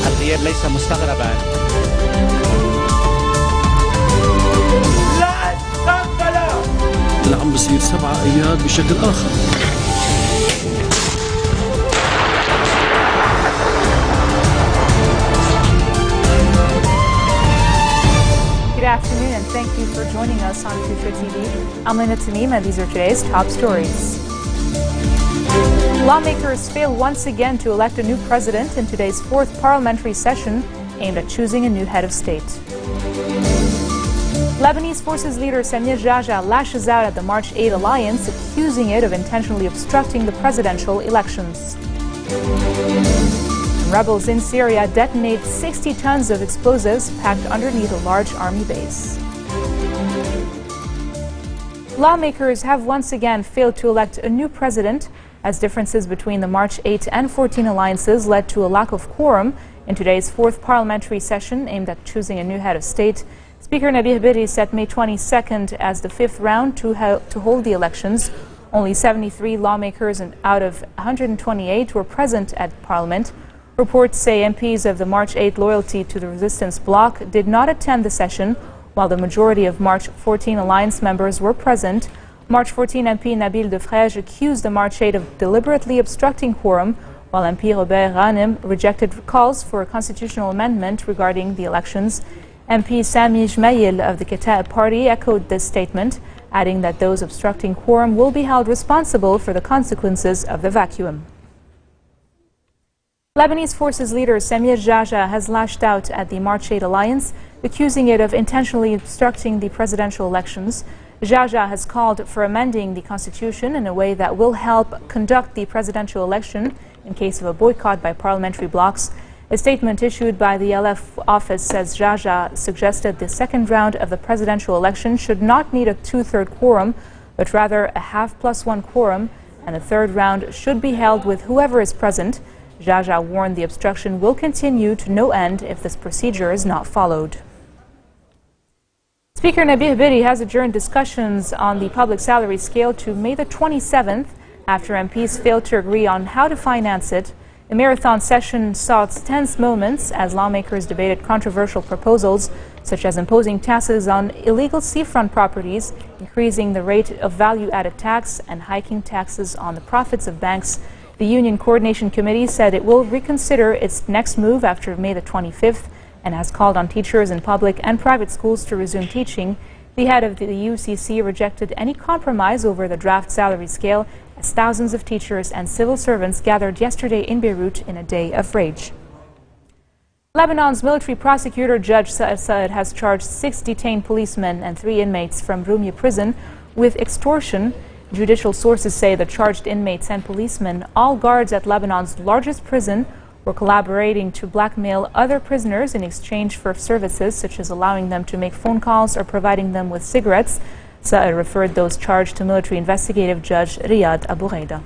الغياب ليس مستغربا. لا عم بصير 7 أياد بشكل آخر. Good afternoon and thank you for joining us on FutureTV. I'm Lena Tamim and these are today's top stories. Lawmakers fail once again to elect a new president in today's 4th parliamentary session aimed at choosing a new head of state. Lebanese forces leader Samir Jaja lashes out at the March 8 alliance, accusing it of intentionally obstructing the presidential elections. Rebels in Syria detonate 60 tons of explosives packed underneath a large army base. Lawmakers have once again failed to elect a new president, as differences between the March 8 and 14 alliances led to a lack of quorum in today's 4th parliamentary session aimed at choosing a new head of state. Speaker Nabih Berri set May 22nd as the 5th round to hold the elections. Only 73 lawmakers out of 128 were present at Parliament. Reports say MPs of the March 8 loyalty to the resistance bloc did not attend the session, while the majority of March 14 alliance members were present. March 14 MP Nabil Defrege accused the March 8 of deliberately obstructing quorum, while MP Robert Ghanem rejected calls for a constitutional amendment regarding the elections. MP Sami Jmayil of the Kataib Party echoed this statement, adding that those obstructing quorum will be held responsible for the consequences of the vacuum. Lebanese forces leader Samir Jaja has lashed out at the March 8 alliance, accusing it of intentionally obstructing the presidential elections. Jaja has called for amending the constitution in a way that will help conduct the presidential election in case of a boycott by parliamentary blocs. A statement issued by the LF office says Jaja suggested the second round of the presidential election should not need a 2/3 quorum, but rather a half+1 quorum, and the third round should be held with whoever is present. Jaja warned the obstruction will continue to no end if this procedure is not followed. Speaker Nabih Berri has adjourned discussions on the public salary scale to May the 27th after MPs failed to agree on how to finance it. The marathon session saw its tense moments as lawmakers debated controversial proposals such as imposing taxes on illegal seafront properties, increasing the rate of value-added tax, and hiking taxes on the profits of banks. The Union Coordination Committee said it will reconsider its next move after May the 25th and has called on teachers in public and private schools to resume teaching. The head of the UCC rejected any compromise over the draft salary scale as thousands of teachers and civil servants gathered yesterday in Beirut in a day of rage. Lebanon's military prosecutor Judge Saad has charged 6 detained policemen and 3 inmates from Rumia prison with extortion. Judicial sources say the charged inmates and policemen, all guards at Lebanon's largest prison, were collaborating to blackmail other prisoners in exchange for services such as allowing them to make phone calls or providing them with cigarettes. Saad referred those charged to military investigative judge Riyad Abu Ghaida.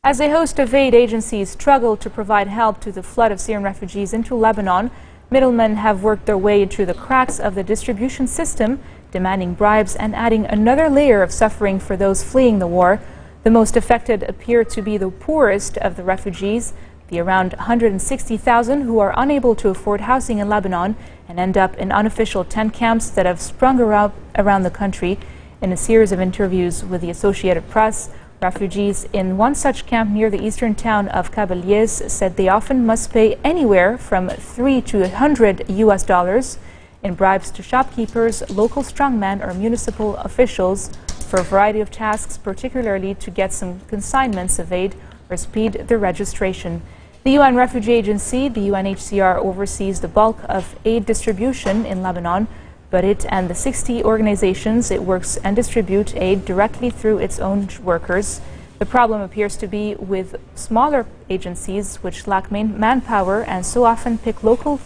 As a host of aid agencies struggle to provide help to the flood of Syrian refugees into Lebanon, middlemen have worked their way into the cracks of the distribution system, demanding bribes and adding another layer of suffering for those fleeing the war. The most affected appear to be the poorest of the refugees, the around 160,000 who are unable to afford housing in Lebanon and end up in unofficial tent camps that have sprung around the country. In a series of interviews with the Associated Press, refugees in one such camp near the eastern town of Kabylias said they often must pay anywhere from $3 to $100 in bribes to shopkeepers, local strongmen, or municipal officials for a variety of tasks, particularly to get some consignments of aid or speed their registration. The UN Refugee Agency, the UNHCR, oversees the bulk of aid distribution in Lebanon, but it and the 60 organizations it works and distribute aid directly through its own workers. The problem appears to be with smaller agencies which lack manpower and so often pick locals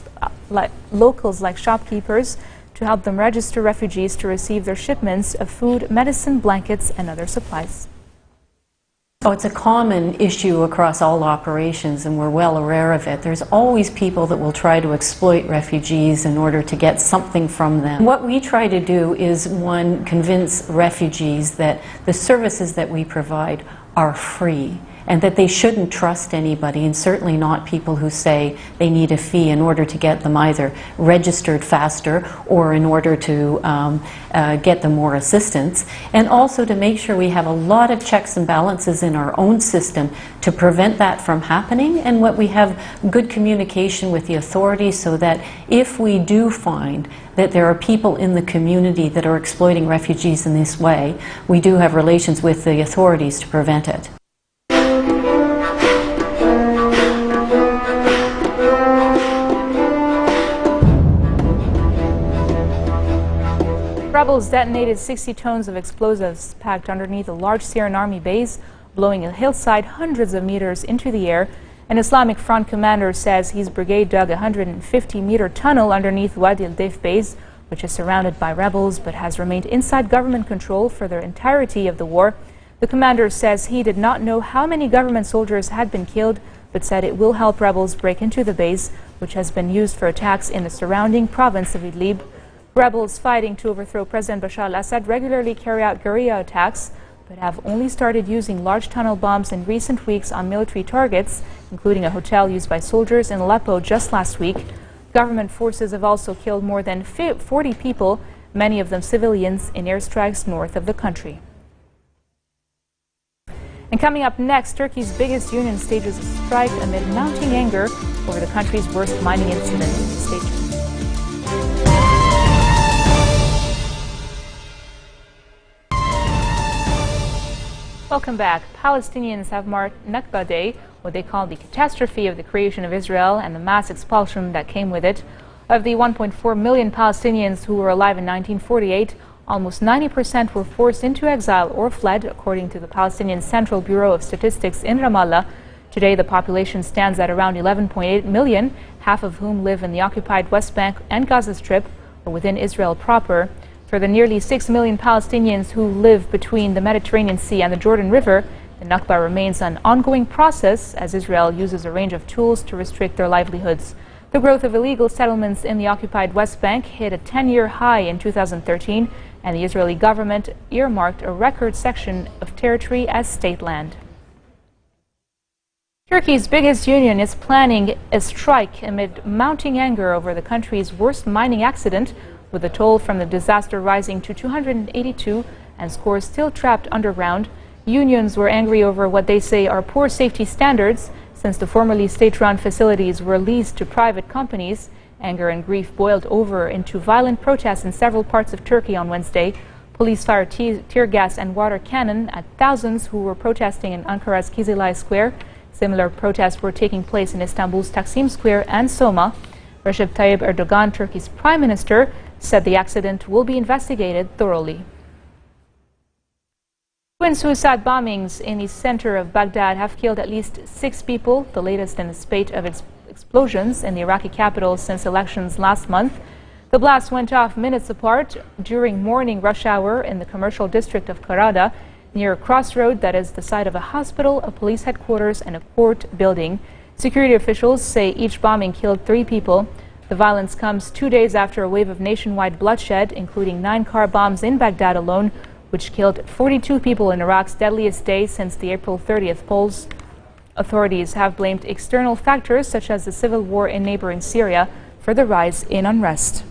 like shopkeepers to help them register refugees to receive their shipments of food, medicine, blankets, and other supplies. Oh, it's a common issue across all operations, and we're well aware of it. There's always people that will try to exploit refugees in order to get something from them. What we try to do is, one, convince refugees that the services that we provide are free and that they shouldn't trust anybody, and certainly not people who say they need a fee in order to get them either registered faster or in order to get them more assistance, and also to make sure we have a lot of checks and balances in our own system to prevent that from happening, and what we have good communication with the authorities so that if we do find that there are people in the community that are exploiting refugees in this way, we do have relations with the authorities to prevent it. Rebels detonated 60 tons of explosives packed underneath a large Syrian army base, blowing a hillside hundreds of meters into the air. An Islamic Front commander says his brigade dug a 150-meter tunnel underneath Wadi al-Dayf base, which is surrounded by rebels but has remained inside government control for the entirety of the war. The commander says he did not know how many government soldiers had been killed, but said it will help rebels break into the base, which has been used for attacks in the surrounding province of Idlib. Rebels fighting to overthrow President Bashar al-Assad regularly carry out guerrilla attacks, but have only started using large tunnel bombs in recent weeks on military targets, including a hotel used by soldiers in Aleppo just last week. Government forces have also killed more than 40 people, many of them civilians, in airstrikes north of the country. And coming up next, Turkey's biggest union stages a strike amid mounting anger over the country's worst mining incident. Stay tuned. Welcome back. Palestinians have marked Nakba Day, what they call the catastrophe of the creation of Israel and the mass expulsion that came with it. Of the 1.4 million Palestinians who were alive in 1948, almost 90% were forced into exile or fled, according to the Palestinian Central Bureau of Statistics in Ramallah. Today, the population stands at around 11.8 million, half of whom live in the occupied West Bank and Gaza Strip, or within Israel proper. For the nearly 6 million Palestinians who live between the Mediterranean Sea and the Jordan River, the Nakba remains an ongoing process as Israel uses a range of tools to restrict their livelihoods. The growth of illegal settlements in the occupied West Bank hit a 10-year high in 2013, and the Israeli government earmarked a record section of territory as state land. Turkey's biggest union is planning a strike amid mounting anger over the country's worst mining accident, with the toll from the disaster rising to 282 and scores still trapped underground. Unions were angry over what they say are poor safety standards since the formerly state-run facilities were leased to private companies. Anger and grief boiled over into violent protests in several parts of Turkey on Wednesday. Police fired tear gas and water cannon at thousands who were protesting in Ankara's Kizilay Square. Similar protests were taking place in Istanbul's Taksim Square and Soma. Recep Tayyip Erdogan, Turkey's prime minister, said the accident will be investigated thoroughly. Twin suicide bombings in the center of Baghdad have killed at least 6 people, the latest in a spate of explosions in the Iraqi capital since elections last month. The blasts went off minutes apart during morning rush hour in the commercial district of Karada, near a crossroad that is the site of a hospital, a police headquarters, and a court building. Security officials say each bombing killed 3 people. The violence comes 2 days after a wave of nationwide bloodshed, including 9 car bombs in Baghdad alone, which killed 42 people in Iraq's deadliest day since the April 30th polls. Authorities have blamed external factors such as the civil war in neighboring Syria for the rise in unrest.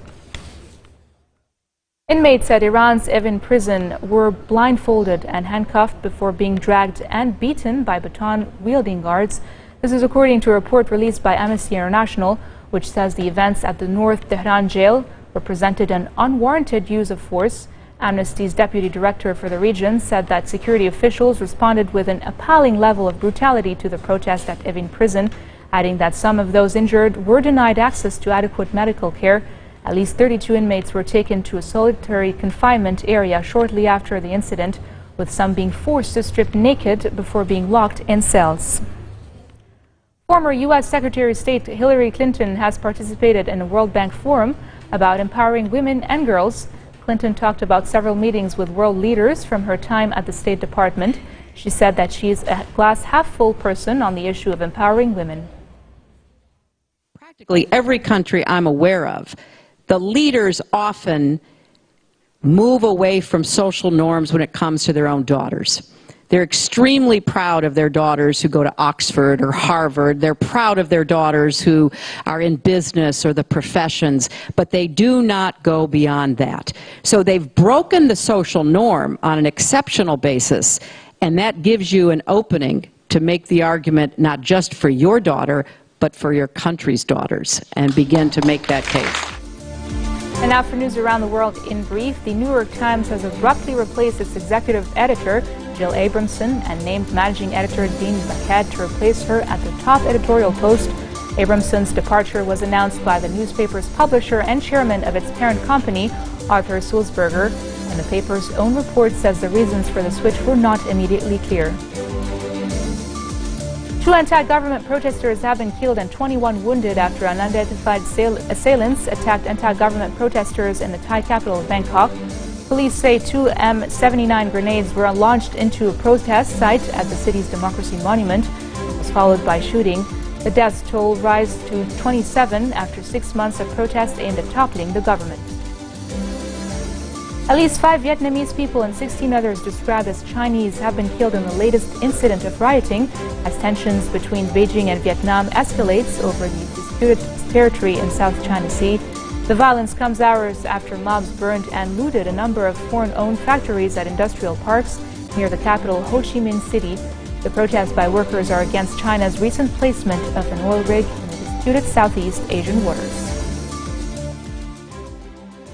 Inmates at Iran's Evin prison were blindfolded and handcuffed before being dragged and beaten by baton-wielding guards. This is according to a report released by Amnesty International, which says the events at the North Tehran jail represented an unwarranted use of force. Amnesty's deputy director for the region said that security officials responded with an appalling level of brutality to the protest at Evin prison, adding that some of those injured were denied access to adequate medical care. At least 32 inmates were taken to a solitary confinement area shortly after the incident, with some being forced to strip naked before being locked in cells. Former U.S. Secretary of State Hillary Clinton has participated in a World Bank forum about empowering women and girls. Clinton talked about several meetings with world leaders from her time at the State Department. She said that she is a glass-half-full person on the issue of empowering women. Practically every country I'm aware of, the leaders often move away from social norms when it comes to their own daughters. They're extremely proud of their daughters who go to Oxford or Harvard. They're proud of their daughters who are in business or the professions, but they do not go beyond that. So they've broken the social norm on an exceptional basis, and that gives you an opening to make the argument not just for your daughter, but for your country's daughters, and begin to make that case. And now for news around the world in brief, the New York Times has abruptly replaced its executive editor, Jill Abramson, and named managing editor Dean Baquet to replace her at the top editorial post. Abramson's departure was announced by the newspaper's publisher and chairman of its parent company, Arthur Sulzberger, and the paper's own report says the reasons for the switch were not immediately clear. 2 anti-government protesters have been killed and 21 wounded after unidentified assailants attacked anti-government protesters in the Thai capital of Bangkok. Police say 2 M79 grenades were launched into a protest site at the city's Democracy Monument. It was followed by shooting. The death toll rises to 27 after 6 months of protest aimed at toppling the government. At least 5 Vietnamese people and 16 others described as Chinese have been killed in the latest incident of rioting as tensions between Beijing and Vietnam escalates over the disputed territory in South China Sea. The violence comes hours after mobs burned and looted a number of foreign-owned factories at industrial parks near the capital Ho Chi Minh City. The protests by workers are against China's recent placement of an oil rig in the disputed Southeast Asian waters.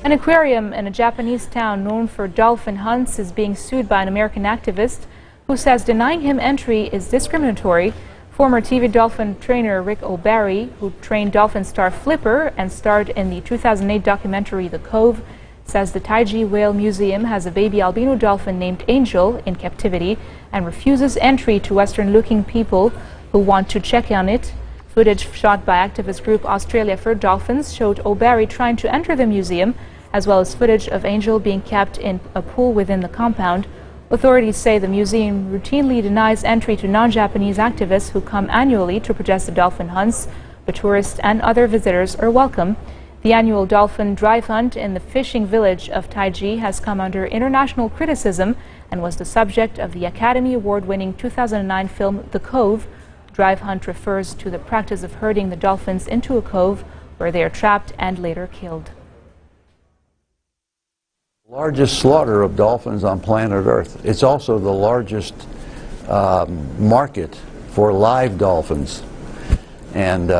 An aquarium in a Japanese town known for dolphin hunts is being sued by an American activist who says denying him entry is discriminatory. Former TV dolphin trainer Rick O'Barry, who trained dolphin star Flipper and starred in the 2008 documentary The Cove, says the Taiji Whale Museum has a baby albino dolphin named Angel in captivity and refuses entry to Western-looking people who want to check on it. Footage shot by activist group Australia for Dolphins showed O'Barry trying to enter the museum, as well as footage of Angel being kept in a pool within the compound. Authorities say the museum routinely denies entry to non-Japanese activists who come annually to protest the dolphin hunts, but tourists and other visitors are welcome. The annual dolphin drive hunt in the fishing village of Taiji has come under international criticism and was the subject of the Academy Award-winning 2009 film The Cove. Drive hunt refers to the practice of herding the dolphins into a cove where they are trapped and later killed. Largest slaughter of dolphins on planet Earth. It's also the largest market for live dolphins, and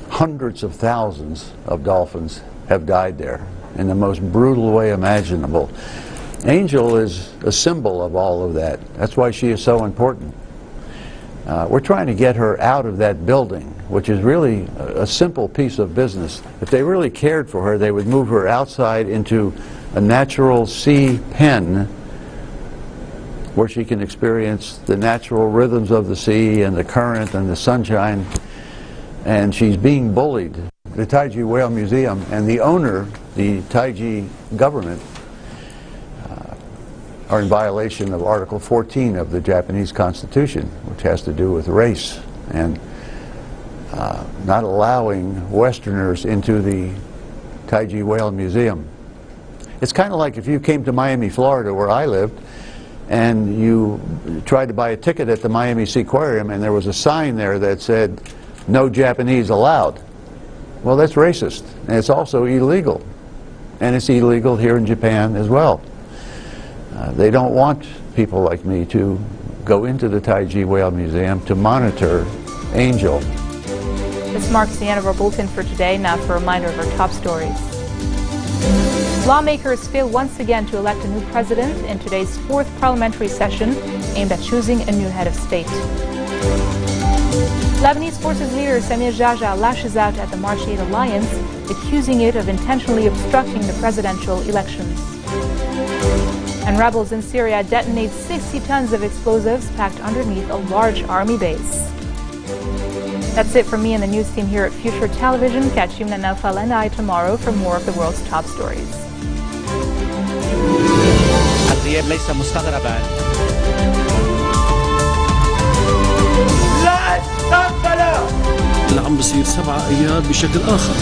hundreds of thousands of dolphins have died there in the most brutal way imaginable. Angel is a symbol of all of that. That's why she is so important. We're trying to get her out of that building, which is really a simple piece of business. If they really cared for her, they would move her outside into a natural sea pen where she can experience the natural rhythms of the sea and the current and the sunshine. And she's being bullied. The Taiji Whale Museum and the owner, the Taiji government, are in violation of Article 14 of the Japanese Constitution, which has to do with race and not allowing Westerners into the Taiji Whale Museum. It's kind of like if you came to Miami, Florida, where I lived, and you tried to buy a ticket at the Miami Seaquarium and there was a sign there that said, "No Japanese allowed." Well, that's racist, and it's also illegal. And it's illegal here in Japan as well. They don't want people like me to go into the Taiji Whale Museum to monitor Angel. This marks the end of our bulletin for today. Now for a reminder of our top stories. Lawmakers fail once again to elect a new president in today's 4th parliamentary session aimed at choosing a new head of state. Lebanese forces leader Samir Jaja lashes out at the March 8 alliance, accusing it of intentionally obstructing the presidential elections. And rebels in Syria detonate 60 tons of explosives packed underneath a large army base. That's it from me and the news team here at Future Television. Catch Yumna Naufal and I tomorrow for more of the world's top stories. الغياب ليس مستغربا. اللي عم بصير 7 ايار بشكل اخر.